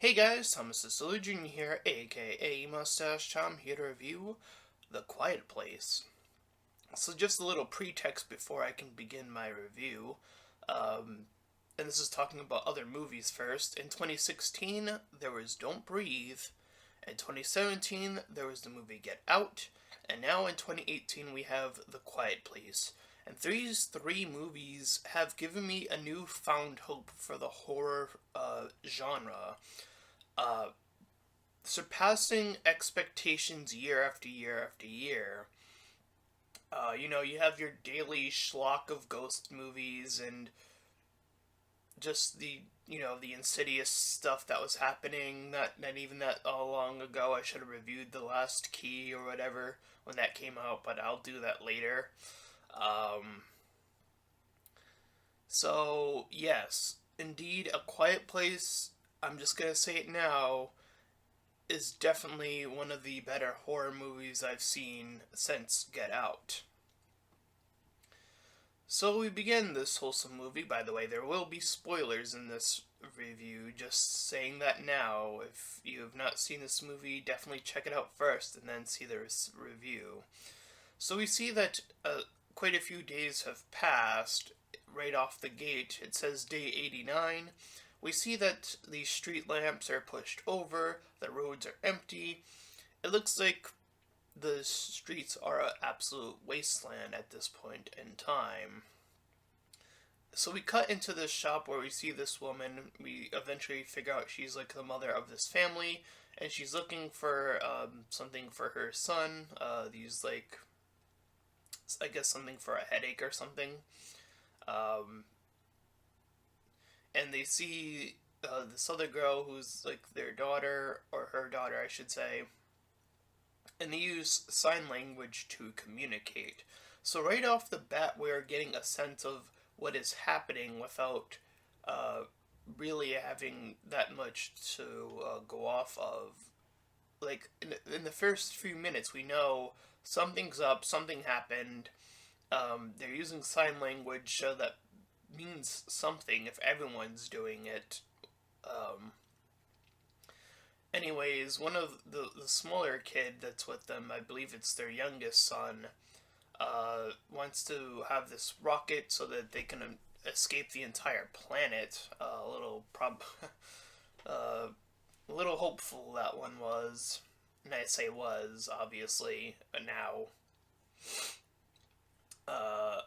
Hey guys, Thomas the Solution here, aka Mustached. I'm here to review The Quiet Place. So just a little pretext before I can begin my review. Um, and this is talking about other movies first. In 2016, there was Don't Breathe. In 2017, there was the movie Get Out. And now in 2018, we have The Quiet Place. And these three movies have given me a newfound hope for the horror genre, uh, surpassing expectations year after year after year. You have your daily schlock of ghost movies and just the insidious stuff that was happening. Not even that long ago. I should have reviewed The Last Key or whatever when that came out, but I'll do that later. Um, so yes, indeed, A Quiet Place. I'm just gonna say it now, is definitely one of the better horror movies I've seen since Get Out. So we begin this wholesome movie. By the way, there will be spoilers in this review, just saying that now. If you have not seen this movie, definitely check it out first and then see the review. So we see that quite a few days have passed. Right off the gate, it says day 89. We see that the street lamps are pushed over, the roads are empty. It looks like the streets are an absolute wasteland at this point in time. So we cut into this shop where we see this woman. We eventually figure out she's like the mother of this family, and she's looking for something for her son. These like, I guess something for a headache or something. Um, and they see this other girl who's like their daughter, or her daughter, I should say, and they use sign language to communicate. So right off the bat, we're getting a sense of what is happening without uh, really having that much to go off of. Like in the first few minutes, we know something's up, something happened. They're using sign language, so that means something if everyone's doing it. Um, Anyways, one of the smaller kid that's with them, I believe it's their youngest son, wants to have this rocket so that they can escape the entire planet. Uh, a little hopeful that one was, and I say was obviously now. Uh,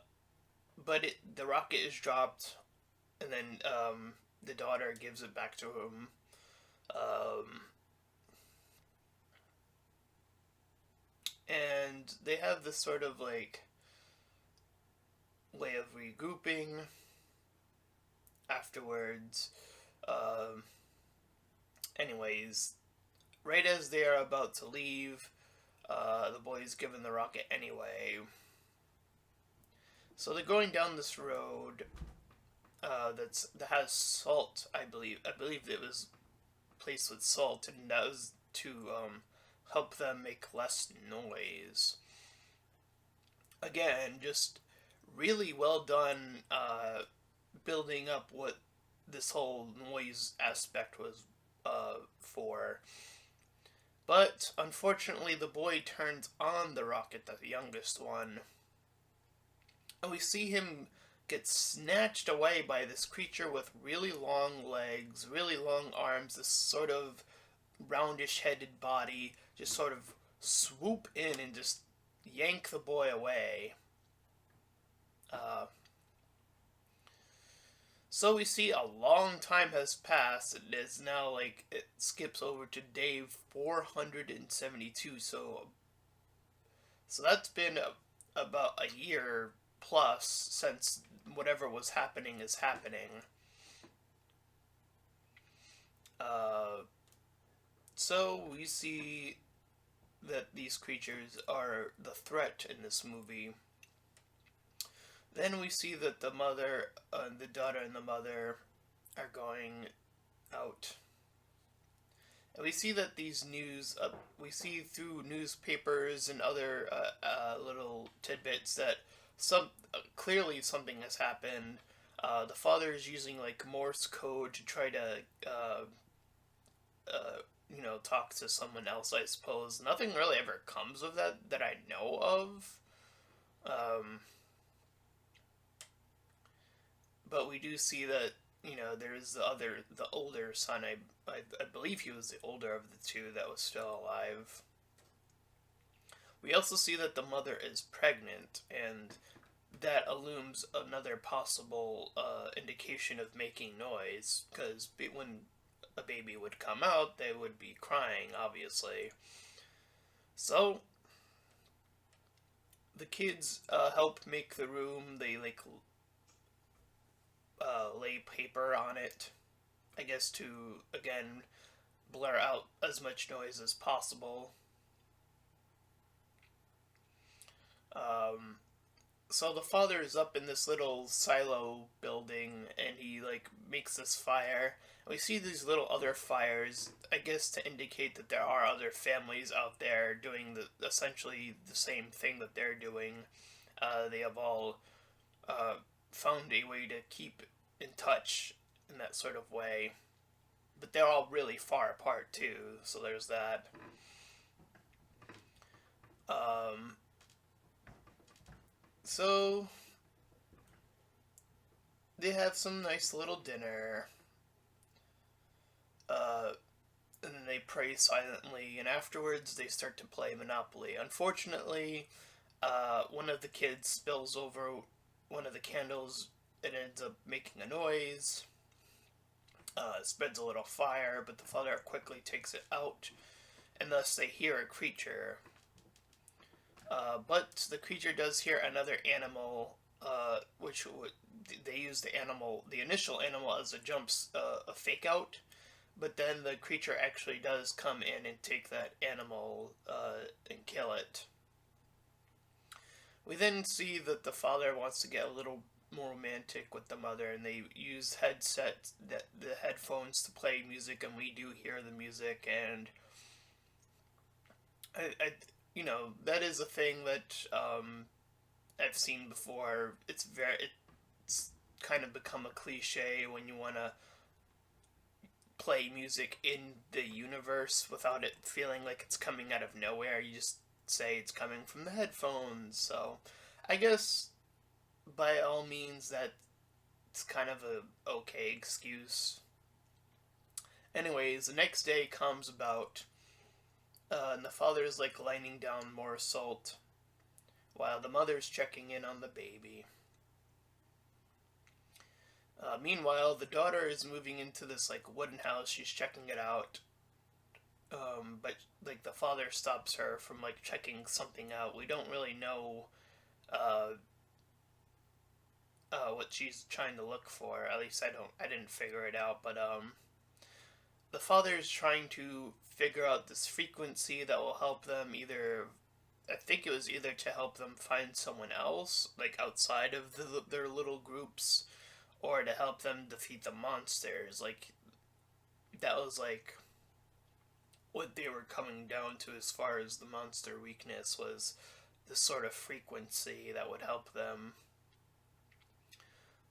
but the rocket is dropped, and then the daughter gives it back to him. Um, and they have this sort of like way of regrouping afterwards. Um, Anyways, right as they are about to leave, the boy's given the rocket anyway. So they're going down this road that has salt. I believe it was placed with salt, and that was to help them make less noise. Again, just really well done building up what this whole noise aspect was for. But unfortunately, the boy turns on the rocket, the youngest one, and we see him get snatched away by this creature with really long legs, really long arms, this sort of roundish headed body, just sort of swoop in and just yank the boy away. Uh, so we see a long time has passed, and it's now like it skips over to day 472. So that's been about a year plus since whatever was happening is happening. Uh, so we see that these creatures are the threat in this movie. Then we see that the daughter and the mother are going out. And we see that we see through newspapers and other little tidbits that clearly something has happened. The father is using like Morse code to try to talk to someone else, I suppose. Nothing really ever comes of that I know of. Um, but we do see that, there's the older son. I believe he was the older of the two that was still alive. We also see that the mother is pregnant, and that illumes another possible indication of making noise, because when a baby would come out, they would be crying, obviously. So the kids help make the room. They lay paper on it, I guess, to again blur out as much noise as possible. Um, so the father is up in this little silo building, and he makes this fire. We see these little other fires, I guess, to indicate that there are other families out there doing essentially the same thing that they're doing. They have all found a way to keep in touch in that sort of way, but they're all really far apart too. So there's that. Um, so they have some nice little dinner. Uh, and then they pray silently, and afterwards they start to play Monopoly. Unfortunately, one of the kids spills over one of the candles and ends up making a noise. Spreads a little fire, but the father quickly takes it out, and thus they hear a creature. But the creature does hear another animal, which they use the initial animal as a fake out. But then the creature actually does come in and take that animal and kill it. We then see that the father wants to get a little more romantic with the mother, and they use the headphones to play music, and we do hear the music, and that is a thing that I've seen before. It's kind of become a cliche when you want to play music in the universe without it feeling like it's coming out of nowhere. You just say it's coming from the headphones. So I guess by all means that's kind of a okay excuse. Anyways, the next day comes about, and the father is lining down more salt while the mother's checking in on the baby. Meanwhile, the daughter is moving into this wooden house. She's checking it out, but the father stops her from checking something out. We don't really know what she's trying to look for. At least I didn't figure it out. But the father is trying to figure out this frequency that will help them either. I think it was either to help them find someone else outside of their little groups, or to help them defeat the monsters. That was what they were coming down to as far as the monster weakness was this sort of frequency that would help them.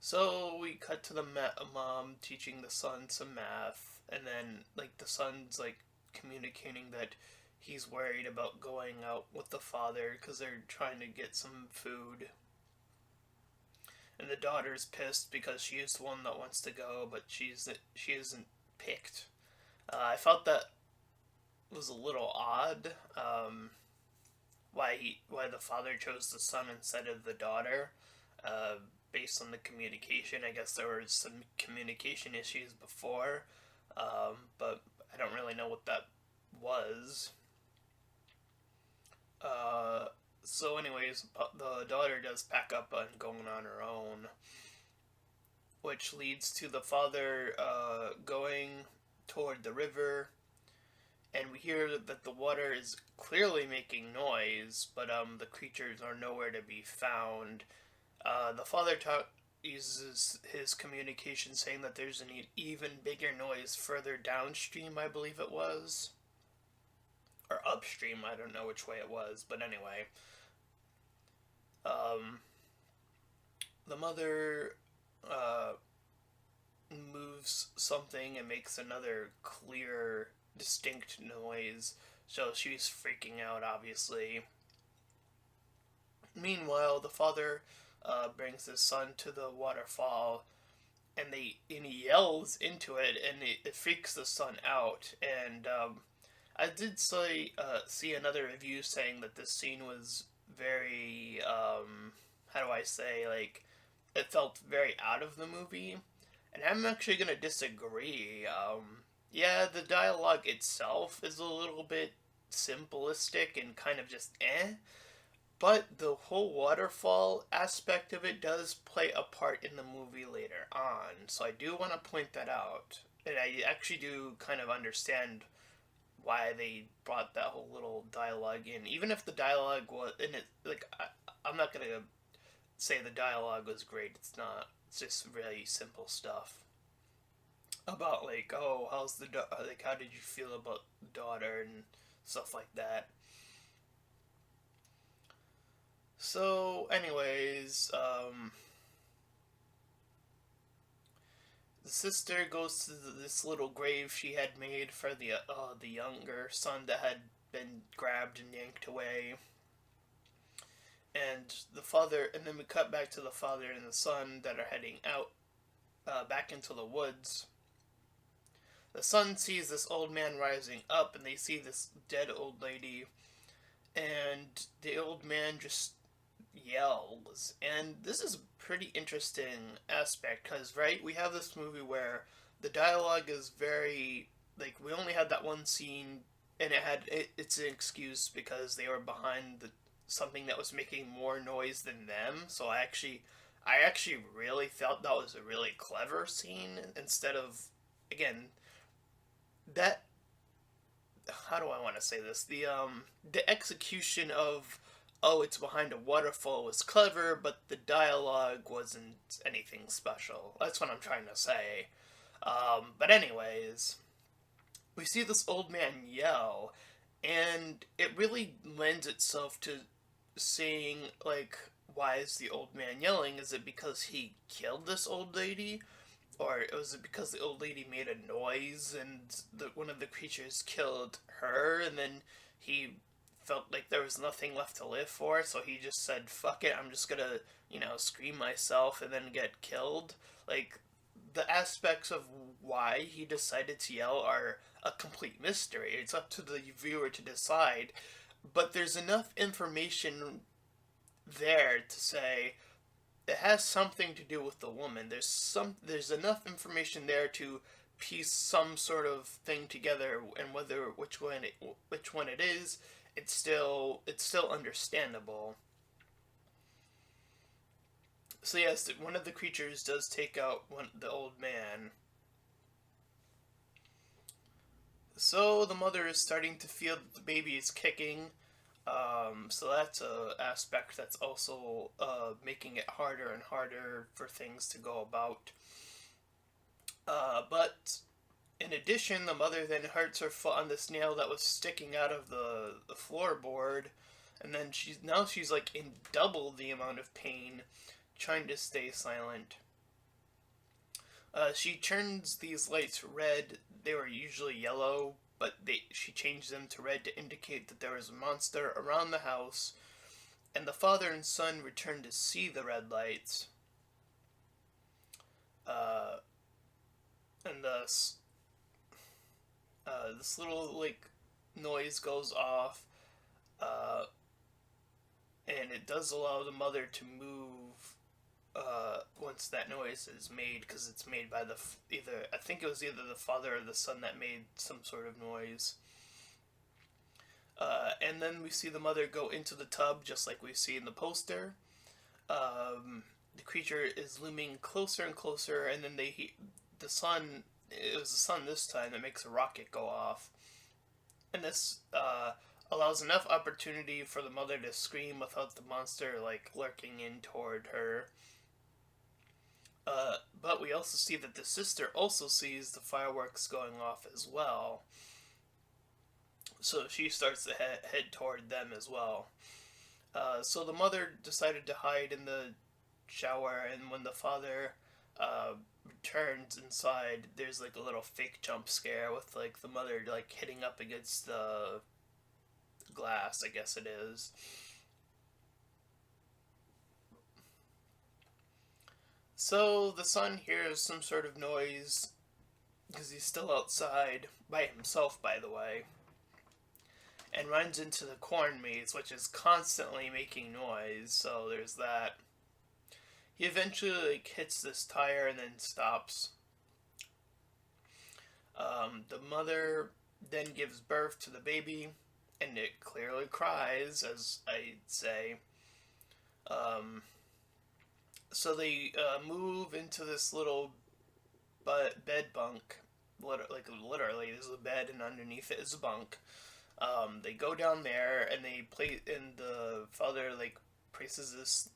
So we cut to the mom teaching the son some math, and then the son's communicating that he's worried about going out with the father because they're trying to get some food. And the daughter's pissed because she is the one that wants to go, but she isn't picked. I felt that was a little odd. Why the father chose the son instead of the daughter, based on the communication. I guess there were some communication issues before, but I don't really know what that was. So anyways, the daughter does pack up and going on her own, which leads to the father going toward the river, and we hear that the water is clearly making noise, but the creatures are nowhere to be found. The father uses his communication saying that there's an even bigger noise further downstream, I believe it was. Or upstream, I don't know which way it was, but anyway. The mother moves something and makes another clear distinct noise, so she's freaking out, obviously. Meanwhile, the father brings his son to the waterfall, and he yells into it, and it freaks the son out. And I did see another review saying that this scene was very how do I say, like, it felt very out of the movie, and I'm actually gonna disagree. Yeah, the dialogue itself is a little bit simplistic and kind of just but the whole waterfall aspect of it does play a part in the movie later on, so I do want to point that out. And I actually do kind of understand why they brought that whole little dialogue in, even if the dialogue was in it. Like I'm not gonna say the dialogue was great. It's not. It's just really simple stuff about, like, oh, like, how did you feel about the daughter and stuff like that. So, anyways, the sister goes to this little grave she had made for the younger son that had been grabbed and yanked away. And then we cut back to the father and the son that are heading out back into the woods. The son sees this old man rising up, and they see this dead old lady, and the old man just yells. And this is a pretty interesting aspect because, right, we have this movie where the dialogue is very, like, we only had that one scene, and it's an excuse because they were behind something that was making more noise than them. So I actually really felt that was a really clever scene, instead of, again, that, how do I want to say this? The execution of, oh, it's behind a waterfall was clever, but the dialogue wasn't anything special. That's what I'm trying to say. But anyways, we see this old man yell, and it really lends itself to seeing, like, why is the old man yelling? Is it because he killed this old lady? Or was it because the old lady made a noise and one of the creatures killed her, and then he felt like there was nothing left to live for, so he just said, fuck it, I'm just gonna, scream myself and then get killed? Like, the aspects of why he decided to yell are a complete mystery. It's up to the viewer to decide, but there's enough information there to say it has something to do with the woman. There's enough information there to piece some sort of thing together, and which one it is, it's still understandable. So yes, one of the creatures does take out the old man. So the mother is starting to feel that the baby is kicking. So that's a aspect that's also making it harder and harder for things to go about. But in addition, the mother then hurts her foot on this nail that was sticking out of the floorboard, and then she's like in double the amount of pain, trying to stay silent. She turns these lights red. They were usually yellow, but she changed them to red to indicate that there was a monster around the house, and the father and son return to see the red lights. Uh, and this little, like, noise goes off, uh, and it does allow the mother to move once that noise is made, because it's made by I think it was either the father or the son that made some sort of noise. And then we see the mother go into the tub, just like we see in the poster. The creature is looming closer and closer, and then the sun. It was the sun this time that makes a rocket go off, and this allows enough opportunity for the mother to scream without the monster, like, lurking in toward her. But we also see that the sister also sees the fireworks going off as well. So she starts to head toward them as well. So the mother decided to hide in the shower, and when the father turns inside, there's like a little fake jump scare with like the mother like hitting up against the glass, I guess it is. So the son hears some sort of noise because he's still outside by himself, by the way, and runs into the corn maze, which is constantly making noise. So there's that. He eventually like hits this tire and then stops. The mother then gives birth to the baby, and it clearly cries, as I'd say. Um, so they move into this little bed bunk. Like literally, there's a bed, and underneath it is a bunk. They go down there, and they play. And the father like places this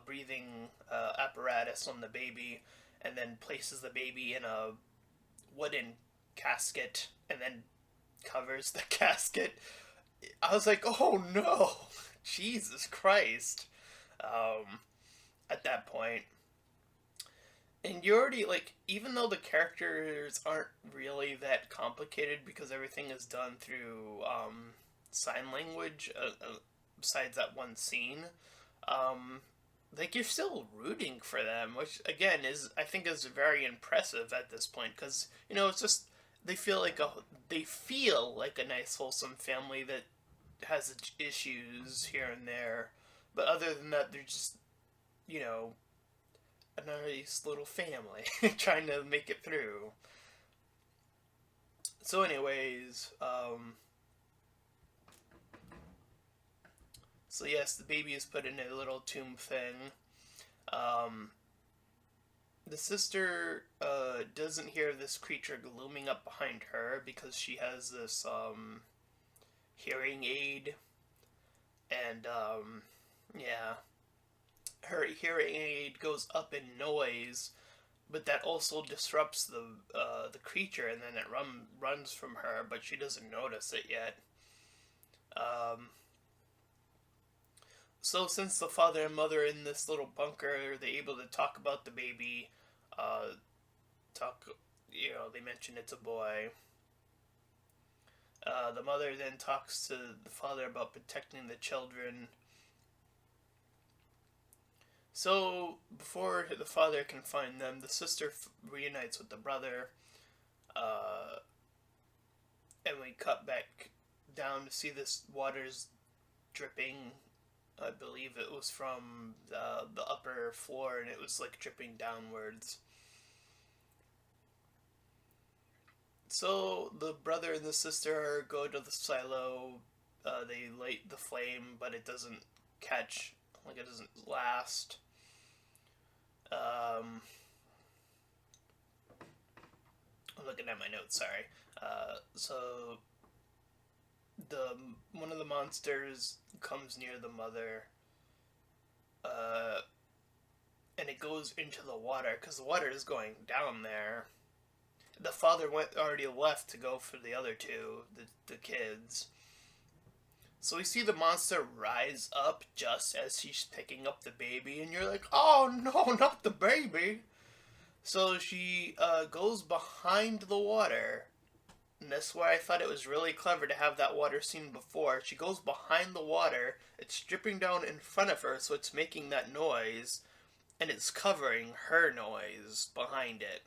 breathing apparatus on the baby, and then places the baby in a wooden casket, and then covers the casket. I was like, oh no, Jesus Christ! Um, at that point, and you already like, even though the characters aren't really that complicated because everything is done through sign language, besides that one scene, um, like you're still rooting for them, which again is I think is very impressive at this point because it's just they feel like a nice wholesome family that has issues here and there, but other than that, they're just you know a nice little family trying to make it through. So, anyways, so yes, the baby is put in a little tomb thing. Um, the sister doesn't hear this creature looming up behind her because she has this hearing aid, and yeah, her hearing aid goes up in noise, but that also disrupts the creature, and then it runs from her, but she doesn't notice it yet. Um, so since the father and mother in this little bunker, they're able to talk about the baby. Uh, talk, they mention it's a boy. The mother then talks to the father about protecting the children. So, before the father can find them, the sister reunites with the brother, uh, and we cut back down to see this water's dripping. I believe it was from the upper floor, and it was like dripping downwards. So the brother and the sister go to the silo. They light the flame, but it doesn't catch. Like it doesn't last. I'm looking at my notes. Sorry. So the one of the monsters comes near the mother, uh, and it goes into the water because the water is going down there. The father already left to go for the other two, the kids. So we see the monster rise up just as she's picking up the baby, and you're like, oh no, not the baby! So she goes behind the water, and that's why I thought it was really clever to have that water scene before. She goes behind the water, it's dripping down in front of her, so it's making that noise, and it's covering her noise behind it.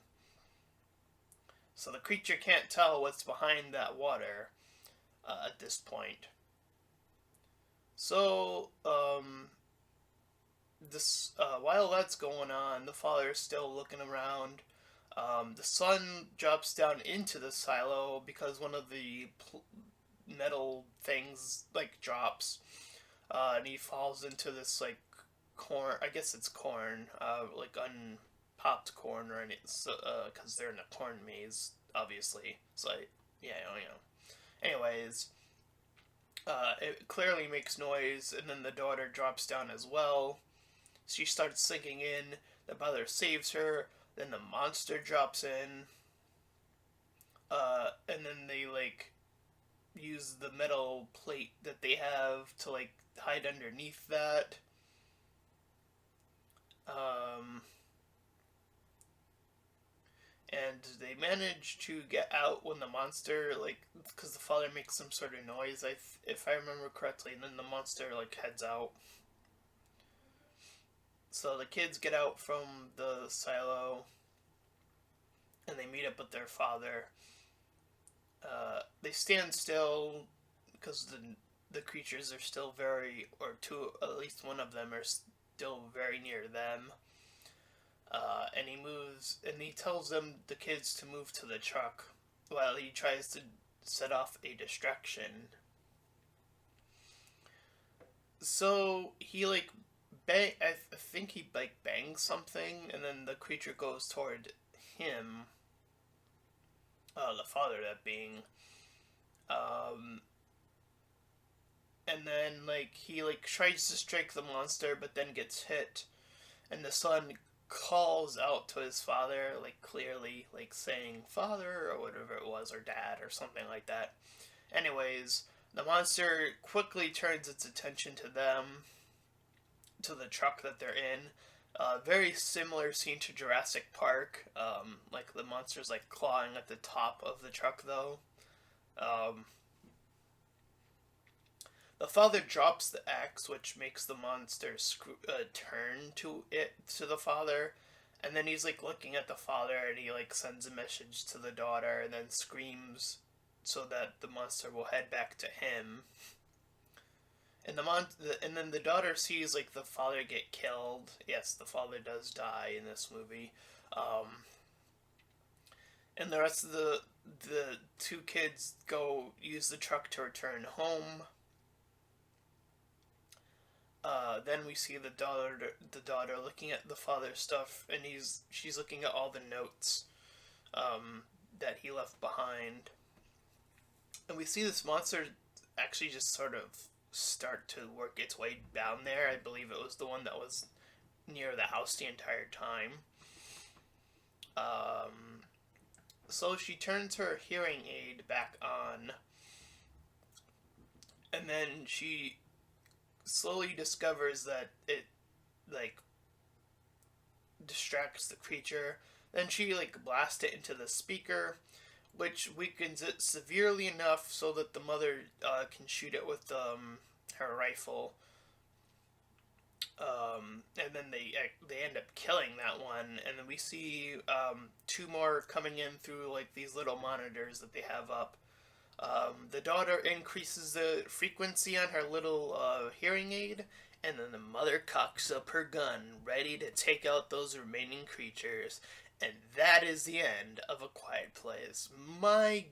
So the creature can't tell what's behind that water at this point. So, this while that's going on, the father's still looking around. The son drops down into the silo because one of the metal things like drops, and he falls into this like corn. I guess it's corn, like unpopped corn, or because they're in a corn maze, obviously. So yeah, Anyways, it clearly makes noise, and then the daughter drops down as well. She starts sinking in. The brother saves her. Then the monster drops in. And then they like use the metal plate that they have to like hide underneath that. Um, and they manage to get out when the monster, like, because the father makes some sort of noise, if I remember correctly, and then the monster, like, heads out. So the kids get out from the silo, and they meet up with their father. They stand still because the creatures are still very, or two, at least one of them are still very near them. And he moves, and he tells them, the kids, to move to the truck while he tries to set off a distraction. So he like I think he like bangs something, and then the creature goes toward him. The father, that being. And then like he like tries to strike the monster, but then gets hit, and the son calls out to his father, like clearly, like saying "father" or whatever it was, or "dad" or something like that. Anyways, the monster quickly turns its attention to them, to the truck that they're in. Very similar scene to Jurassic Park. Like the monster's like clawing at the top of the truck, though. Um, the father drops the axe, which makes the monster turn to the father, and then he's like looking at the father, and he like sends a message to the daughter, and then screams so that the monster will head back to him. And and then the daughter sees like the father get killed. Yes, the father does die in this movie. And the rest of the two kids go use the truck to return home. Then we see the daughter looking at the father's stuff, and she's looking at all the notes that he left behind. And we see this monster actually just sort of start to work its way down there. I believe it was the one that was near the house the entire time. So she turns her hearing aid back on, and then she slowly discovers that it like distracts the creature. Then she like blasts it into the speaker, which weakens it severely enough so that the mother can shoot it with her rifle. And then they end up killing that one, and then we see two more coming in through like these little monitors that they have up. The daughter increases the frequency on her little hearing aid, and then the mother cocks up her gun, ready to take out those remaining creatures. And that is the end of A Quiet Place. My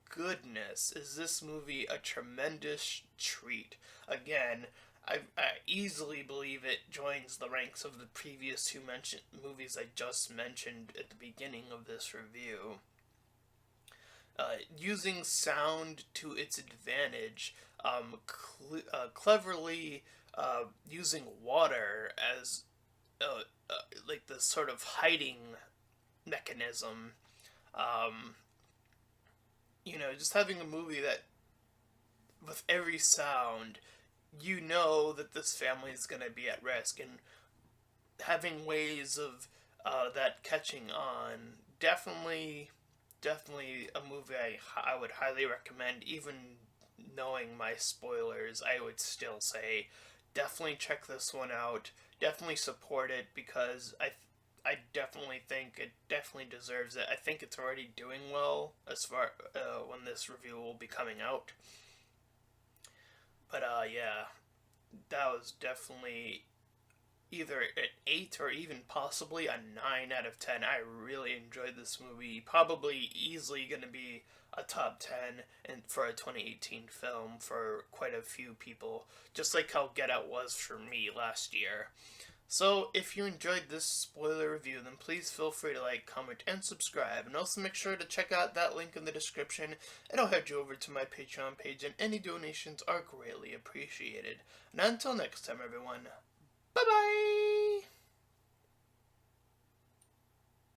goodness, is this movie a tremendous treat. Again, I easily believe it joins the ranks of the previous two movies I just mentioned at the beginning of this review. Using sound to its advantage, cleverly using water as like the sort of hiding mechanism. Just having a movie that, with every sound, you know that this family is going to be at risk, and having ways of that catching on. Definitely a movie I would highly recommend. Even knowing my spoilers, I would still say definitely check this one out. Definitely support it, because I definitely think it definitely deserves it. I think it's already doing well as far when this review will be coming out. But yeah, that was definitely either an 8 or even possibly a 9 out of 10. I really enjoyed this movie. Probably easily going to be a top 10 for a 2018 film for quite a few people, just like how Get Out was for me last year. So, if you enjoyed this spoiler review, then please feel free to like, comment, and subscribe. And also make sure to check out that link in the description. It'll head you over to my Patreon page, and any donations are greatly appreciated. And until next time, everyone, bye-bye!